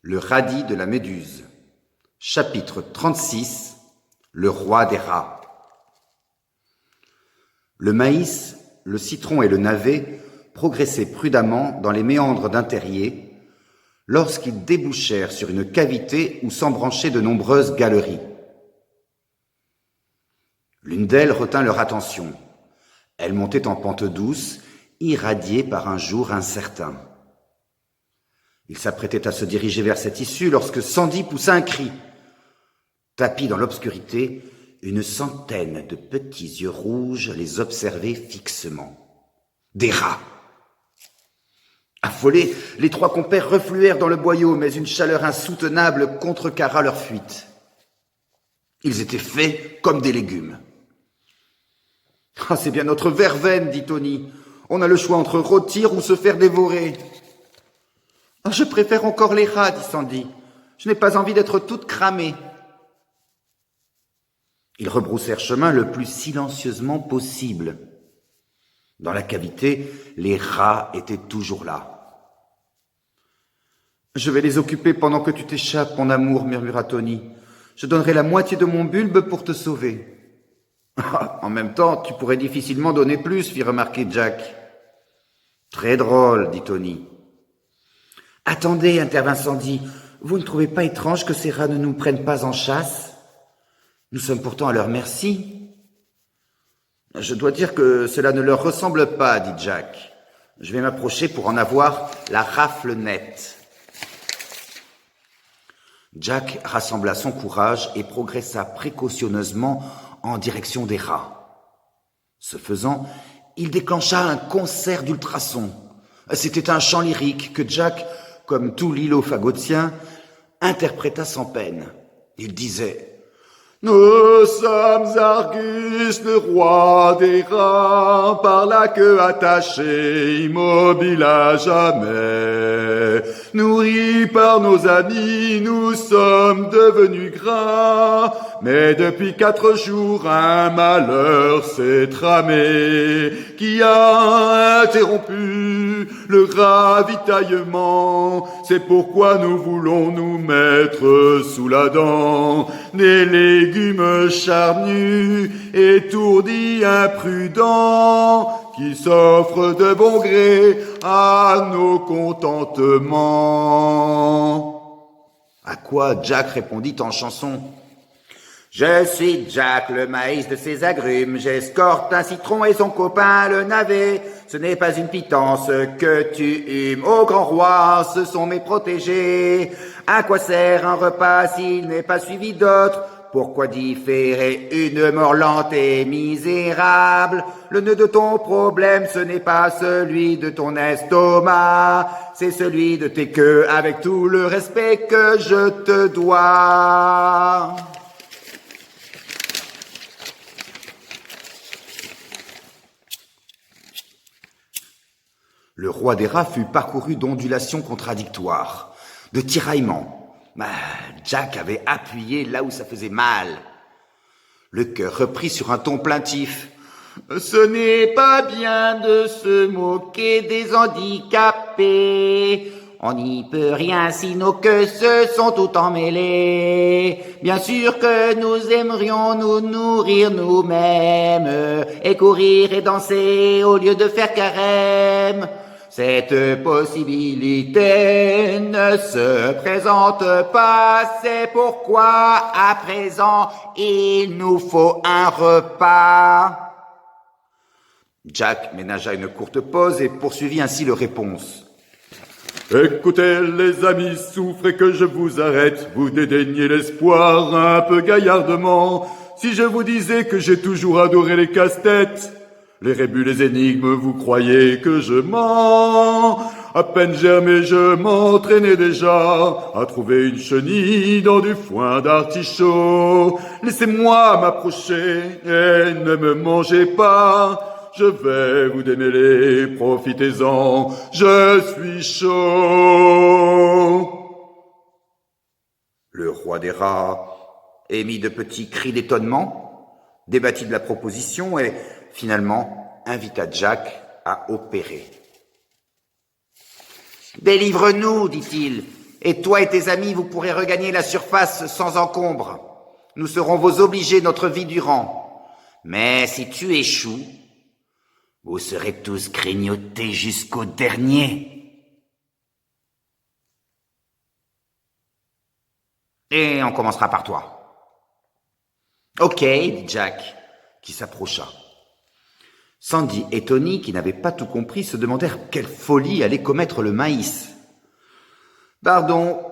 Le radis de la méduse. Chapitre 36. Le roi des rats. Le maïs, le citron et le navet progressaient prudemment dans les méandres d'un terrier lorsqu'ils débouchèrent sur une cavité où s'embranchaient de nombreuses galeries. L'une d'elles retint leur attention. Elle montait en pente douce, irradiée par un jour incertain. Ils s'apprêtaient à se diriger vers cette issue lorsque Sandy poussa un cri. Tapis dans l'obscurité, une centaine de petits yeux rouges les observaient fixement. Des rats! Affolés, les trois compères refluèrent dans le boyau, mais une chaleur insoutenable contrecarra leur fuite. Ils étaient faits comme des légumes. « Ah, c'est bien notre verveine, dit Tony. On a le choix entre rôtir ou se faire dévorer. »« Ah, je préfère encore les rats, dit Sandy. Je n'ai pas envie d'être toute cramée. » Ils rebroussèrent chemin le plus silencieusement possible. Dans la cavité, les rats étaient toujours là. « Je vais les occuper pendant que tu t'échappes, mon amour, murmura Tony. Je donnerai la moitié de mon bulbe pour te sauver. » En même temps, tu pourrais difficilement donner plus, fit remarquer Jack. Très drôle, dit Tony. Attendez, intervint Sandy, vous ne trouvez pas étrange que ces rats ne nous prennent pas en chasse? Nous sommes pourtant à leur merci. Je dois dire que cela ne leur ressemble pas, dit Jack. Je vais m'approcher pour en avoir la rafle nette. Jack rassembla son courage et progressa précautionneusement en direction des rats. Ce faisant, il déclencha un concert d'ultrasons. C'était un chant lyrique que Jack, comme tout lilophagothien, interpréta sans peine. Il disait « Nous sommes Argus, le roi des rats, par la queue attachée, immobile à jamais. Nourris par nos amis, nous sommes devenus gras. Mais depuis 4 jours, un malheur s'est tramé, qui a interrompu le ravitaillement. C'est pourquoi nous voulons nous mettre sous la dent des légumes charnus, étourdis, imprudents, qui s'offrent de bon gré à nos contentements. » À quoi Jack répondit en chanson. Je suis Jack, le maïs de ses agrumes, j'escorte un citron et son copain le navet. Ce n'est pas une pitance que tu humes, ô grand roi, ce sont mes protégés. À quoi sert un repas s'il n'est pas suivi d'autres? Pourquoi différer une mort lente et misérable? Le nœud de ton problème, ce n'est pas celui de ton estomac, c'est celui de tes queues, avec tout le respect que je te dois. Le roi des rats fut parcouru d'ondulations contradictoires, de tiraillements. Jack avait appuyé là où ça faisait mal. Le chœur reprit sur un ton plaintif. « Ce n'est pas bien de se moquer des handicapés. On n'y peut rien si nos queues se sont tout emmêlées. Bien sûr que nous aimerions nous nourrir nous-mêmes et courir et danser au lieu de faire carême. Cette possibilité ne se présente pas, c'est pourquoi à présent il nous faut un repas. » Jack ménagea une courte pause et poursuivit ainsi le réponse. « Écoutez les amis, souffrez que je vous arrête, vous dédaignez l'espoir un peu gaillardement. Si je vous disais que j'ai toujours adoré les casse-têtes, les rébus, les énigmes, vous croyez que je mens? À peine germé, je m'entraînais déjà à trouver une chenille dans du foin d'artichaut. Laissez-moi m'approcher et ne me mangez pas. Je vais vous démêler, profitez-en, je suis chaud. » Le roi des rats émit de petits cris d'étonnement, débattit de la proposition et finalement invita Jack à opérer. « Délivre-nous, dit-il, Et toi et tes amis, vous pourrez regagner la surface sans encombre. Nous serons vos obligés notre vie durant. Mais si tu échoues, vous serez tous grignotés jusqu'au dernier. Et on commencera par toi. Ok, dit Jack, qui s'approcha. Sandy et Tony, qui n'avaient pas tout compris, se demandèrent quelle folie allait commettre le maïs. « Pardon,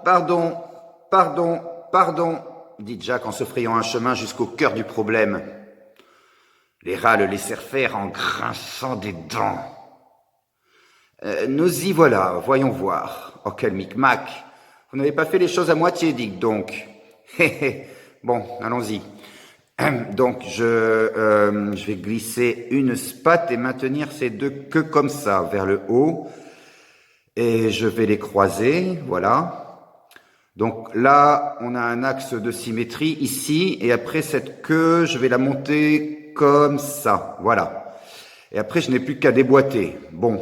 dit Jack en se frayant un chemin jusqu'au cœur du problème. Les rats le laissèrent faire en grinçant des dents. Nous y voilà, voyons voir. Oh, quel micmac. Vous n'avez pas fait les choses à moitié, dites donc. Bon, allons-y. Donc, je vais glisser une spate et maintenir ces deux queues comme ça, vers le haut. Et je vais les croiser, voilà. Donc là, on a un axe de symétrie ici. Et après, cette queue, je vais la monter comme ça, voilà. Et après, je n'ai plus qu'à déboîter. Bon.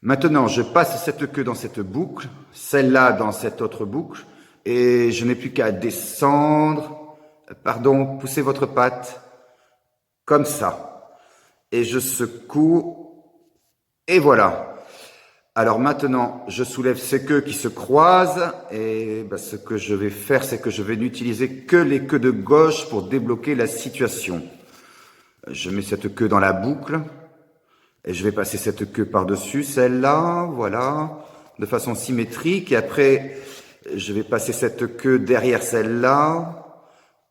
Maintenant, je passe cette queue dans cette boucle, celle-là dans cette autre boucle. Et je n'ai plus qu'à descendre... Pardon, poussez votre patte, comme ça. Et je secoue, et voilà. Alors maintenant, je soulève ces queues qui se croisent, et ce que je vais faire, c'est que je vais n'utiliser que les queues de gauche pour débloquer la situation. Je mets cette queue dans la boucle, et je vais passer cette queue par-dessus, celle-là, voilà, de façon symétrique, et après, je vais passer cette queue derrière celle-là,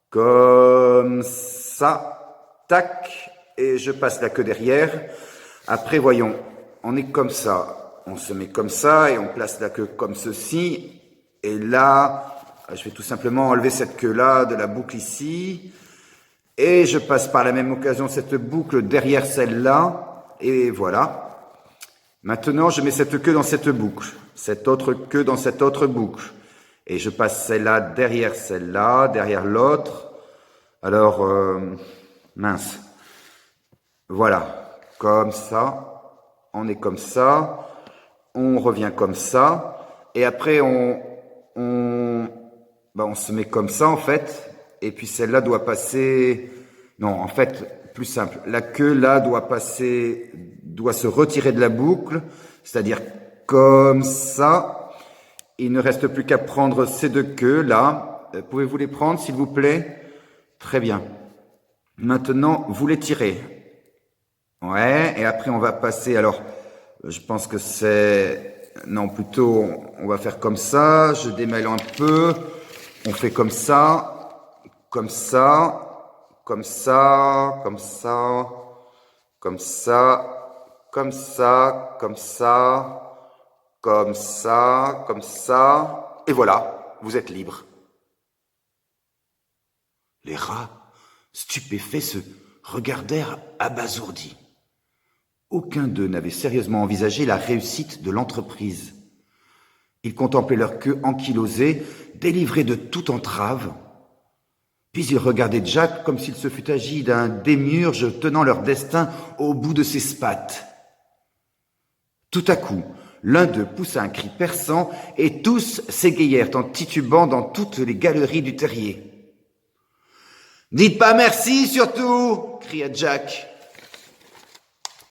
comme ça, tac, et je passe la queue derrière. Après, voyons, on est comme ça, on se met comme ça et on place la queue comme ceci. Et là, je vais tout simplement enlever cette queue-là de la boucle ici. Et je passe par la même occasion cette boucle derrière celle-là. Et voilà. Maintenant, je mets cette queue dans cette boucle, cette autre queue dans cette autre boucle. Et je passe celle-là, derrière l'autre. Alors, mince. Voilà, comme ça. On est comme ça. On revient comme ça. Et après, on se met comme ça, en fait. Et puis celle-là doit passer... Non, en fait, plus simple. La queue, là, doit se retirer de la boucle. C'est-à-dire comme ça. Il ne reste plus qu'à prendre ces deux queues, là. Pouvez-vous les prendre, s'il vous plaît? Très bien. Maintenant, vous les tirez. Ouais, et après, on va passer... Alors, je pense que c'est... Non, plutôt, on va faire comme ça. Je démêle un peu. On fait comme ça, comme ça, comme ça, comme ça, comme ça, comme ça, comme ça... Comme ça, et voilà, vous êtes libre. Les rats, stupéfaits, se regardèrent abasourdis. Aucun d'eux n'avait sérieusement envisagé la réussite de l'entreprise. Ils contemplaient leur queue ankylosée, délivrée de toute entrave. Puis ils regardaient Jack comme s'il se fût agi d'un démiurge tenant leur destin au bout de ses spattes. Tout à coup, l'un d'eux poussa un cri perçant et tous s'égayèrent en titubant dans toutes les galeries du terrier. « Dites pas merci, surtout !» cria Jack.